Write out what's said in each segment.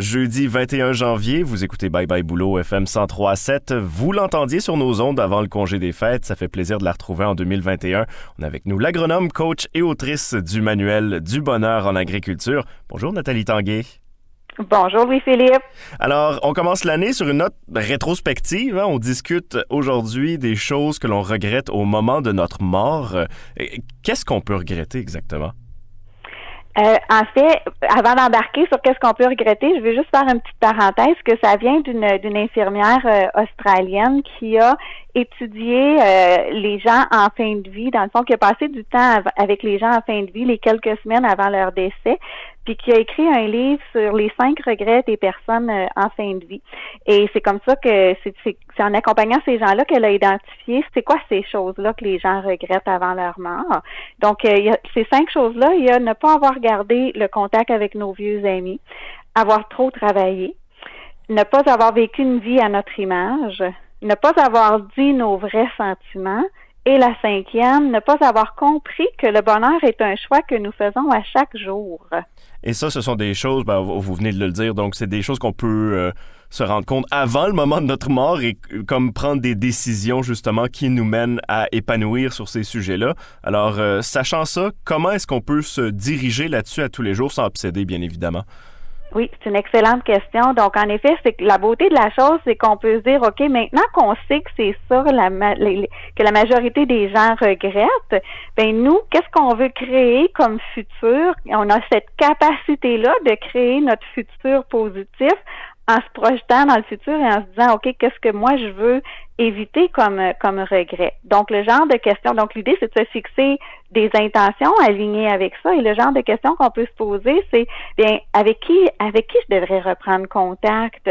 Jeudi 21 janvier, vous écoutez Bye Bye Boulot FM 103.7. Vous l'entendiez sur nos ondes avant le congé des fêtes. Ça fait plaisir de la retrouver en 2021. On a avec nous l'agronome, coach et autrice du manuel du bonheur en agriculture. Bonjour Nathalie Tanguay. Bonjour Louis-Philippe. Alors, on commence l'année sur une note rétrospective. On discute aujourd'hui des choses que l'on regrette au moment de notre mort. Qu'est-ce qu'on peut regretter exactement? En fait, avant d'embarquer sur qu'est-ce qu'on peut regretter, je veux juste faire une petite parenthèse que ça vient d'une infirmière australienne qui a étudié les gens en fin de vie, dans le fond, qui a passé du temps avec les gens en fin de vie, les quelques semaines avant leur décès, puis qui a écrit un livre sur les 5 regrets des personnes en fin de vie. Et c'est comme ça que c'est en accompagnant ces gens-là qu'elle a identifié c'est quoi ces choses-là que les gens regrettent avant leur mort. Donc, il y a ces 5 choses-là, il y a ne pas avoir gardé le contact avec nos vieux amis, avoir trop travaillé, ne pas avoir vécu une vie à notre image, ne pas avoir dit nos vrais sentiments, et la 5e, ne pas avoir compris que le bonheur est un choix que nous faisons à chaque jour. Et ça, ce sont des choses, vous venez de le dire, donc c'est des choses qu'on peut se rendre compte avant le moment de notre mort et comme prendre des décisions justement qui nous mènent à épanouir sur ces sujets-là. Alors, sachant ça, comment est-ce qu'on peut se diriger là-dessus à tous les jours sans obséder, bien évidemment? Oui, c'est une excellente question. Donc, en effet, c'est que la beauté de la chose, c'est qu'on peut se dire, OK, maintenant qu'on sait que c'est ça, que la majorité des gens regrettent, ben nous, qu'est-ce qu'on veut créer comme futur? On a cette capacité-là de créer notre futur positif en se projetant dans le futur et en se disant, OK, qu'est-ce que moi je veux éviter comme regret? Donc, le genre de questions, donc l'idée, c'est de se fixer des intentions alignées avec ça. Et le genre de questions qu'on peut se poser, c'est, bien, avec qui je devrais reprendre contact?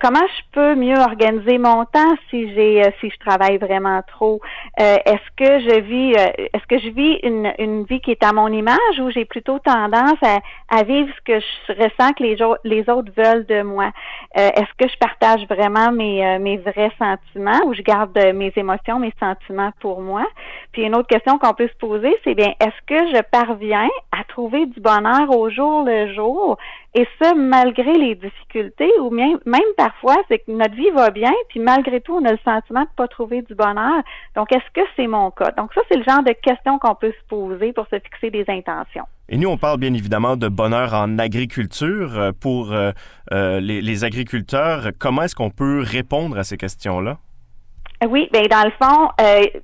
Comment je peux mieux organiser mon temps si je travaille vraiment trop? Est-ce que je vis une vie qui est à mon image ou j'ai plutôt tendance à vivre ce que je ressens que les autres veulent de moi? Est-ce que je partage vraiment mes vrais sentiments ou je garde mes émotions, mes sentiments pour moi? Puis une autre question qu'on peut se poser, c'est bien, est-ce que je parviens à trouver du bonheur au jour le jour et ça malgré les difficultés ou même parfois c'est que notre vie va bien puis malgré tout on a le sentiment de pas trouver du bonheur. Donc est-ce que c'est mon cas? Donc ça c'est le genre de questions qu'on peut se poser pour se fixer des intentions. Et nous, on parle bien évidemment de bonheur en agriculture. Pour les agriculteurs, comment est-ce qu'on peut répondre à ces questions-là? Oui, bien dans le fond,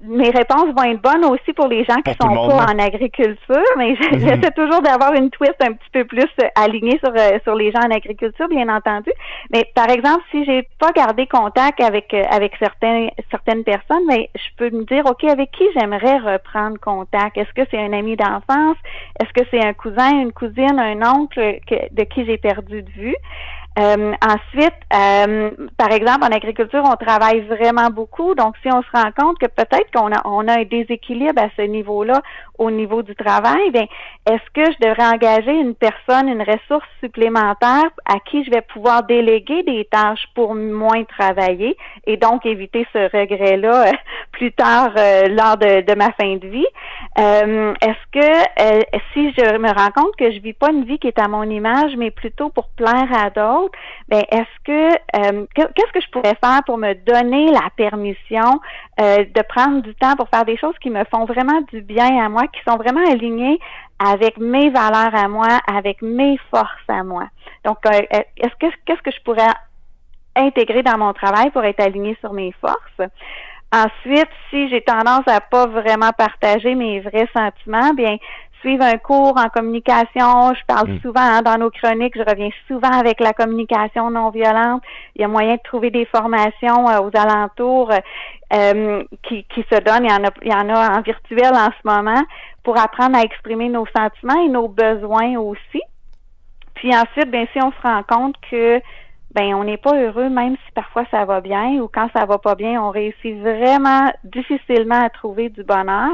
mes réponses vont être bonnes aussi pour les gens qui sont pas en agriculture, mais j'essaie toujours d'avoir une twist un petit peu plus alignée sur les gens en agriculture, bien entendu. Mais par exemple, si j'ai pas gardé contact avec certaines personnes, mais je peux me dire, OK, avec qui j'aimerais reprendre contact? Est-ce que c'est un ami d'enfance? Est-ce que c'est un cousin, une cousine, un oncle de qui j'ai perdu de vue? Ensuite, par exemple, en agriculture, on travaille vraiment beaucoup. Donc, si on se rend compte que peut-être qu'on a un déséquilibre à ce niveau-là, au niveau du travail, bien, est-ce que je devrais engager une personne, une ressource supplémentaire à qui je vais pouvoir déléguer des tâches pour moins travailler et donc éviter ce regret-là plus tard lors de ma fin de vie? Est-ce que si je me rends compte que je vis pas une vie qui est à mon image, mais plutôt pour plaire à d'autres, ben est-ce que qu'est-ce que je pourrais faire pour me donner la permission de prendre du temps pour faire des choses qui me font vraiment du bien à moi, qui sont vraiment alignées avec mes valeurs à moi, avec mes forces à moi. Donc, qu'est-ce que je pourrais intégrer dans mon travail pour être alignée sur mes forces? Ensuite, si j'ai tendance à pas vraiment partager mes vrais sentiments, bien suivre un cours en communication, je parle souvent dans nos chroniques, je reviens souvent avec la communication non violente. Il y a moyen de trouver des formations aux alentours qui se donnent. Il y en a en virtuel en ce moment pour apprendre à exprimer nos sentiments et nos besoins aussi. Puis ensuite, bien si on se rend compte que on n'est pas heureux même si parfois ça va bien ou quand ça va pas bien, on réussit vraiment difficilement à trouver du bonheur.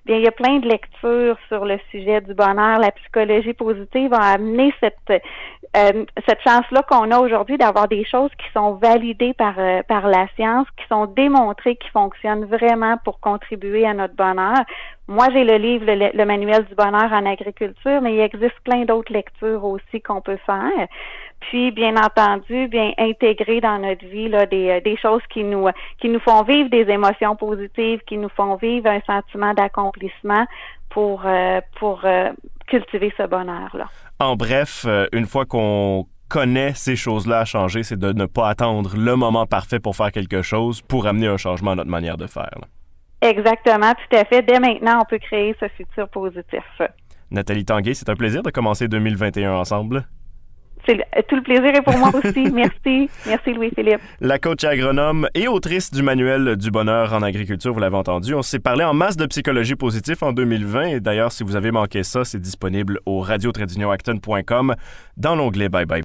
Bien, il y a plein de lectures sur le sujet du bonheur. La psychologie positive a amené cette chance-là qu'on a aujourd'hui d'avoir des choses qui sont validées par la science, qui sont démontrées, qui fonctionnent vraiment pour contribuer à notre bonheur. Moi, j'ai le livre, le manuel du bonheur en agriculture, mais il existe plein d'autres lectures aussi qu'on peut faire. puis bien entendu, bien intégrer dans notre vie là, des choses qui nous font vivre des émotions positives, qui nous font vivre un sentiment d'accomplissement pour cultiver ce bonheur-là. En bref, une fois qu'on connaît ces choses-là à changer, c'est de ne pas attendre le moment parfait pour faire quelque chose, pour amener un changement à notre manière de faire. Là. Exactement, tout à fait. Dès maintenant, on peut créer ce futur positif. Nathalie Tanguay, c'est un plaisir de commencer 2021 ensemble. Tout le plaisir est pour moi aussi. Merci. Merci, Louis-Philippe. La coach agronome et autrice du manuel du bonheur en agriculture, vous l'avez entendu. On s'est parlé en masse de psychologie positive en 2020. Et d'ailleurs, si vous avez manqué ça, c'est disponible au radio-acton.com dans l'onglet Bye Bye.